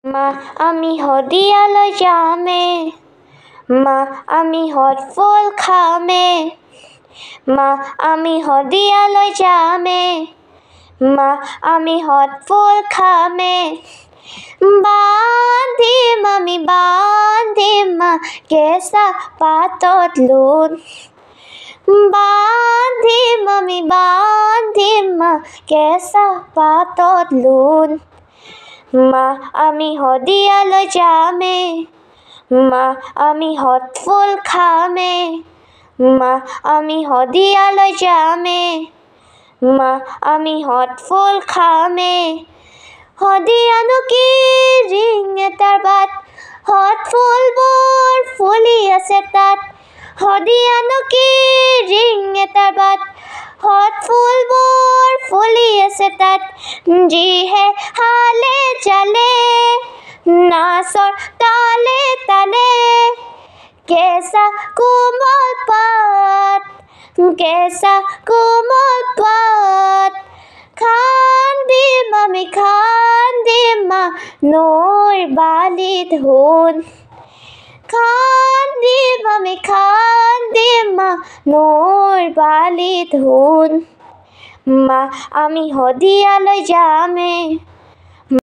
মা আমি শদিয়ালৈ যামে, মা আমি শত ফুল খামে, মা আমি শদিয়ালৈ যামে, মা আমি শত ফুল খামে। বান্ধিম আমি বান্ধিম মা কেঁচা পাতত লোণ, বান্ধিম আমি বান্ধিম মা কেঁচা পাতত লোণ। মা আমি শদিয়ালৈ যামে, মা আমি শত ফুল খামে, মা আমি শদিয়ালৈ যামে, মা আমি শত ফুল খামে। শদিয়ানো কি ৰিং এটাৰ বাট, শত ফুলবোৰ ফুলি আছে তাত। শদিয়ানো কি ৰিং এটাৰ বাট, শত ফুলবোৰ ফুলি আছে তাত। যিহে হালে জালে নাচৰ তালে তালে, কেঁচা কোমল পাত, কেঁচা কোমল পাত। খান্দিম আমি খান্দিম মা নৈৰ বালিত সোণ, খান্দিম আমি খান্দিম মা নৈৰ বালিত সোণ। মা আমি শদিয়ালৈ যামে।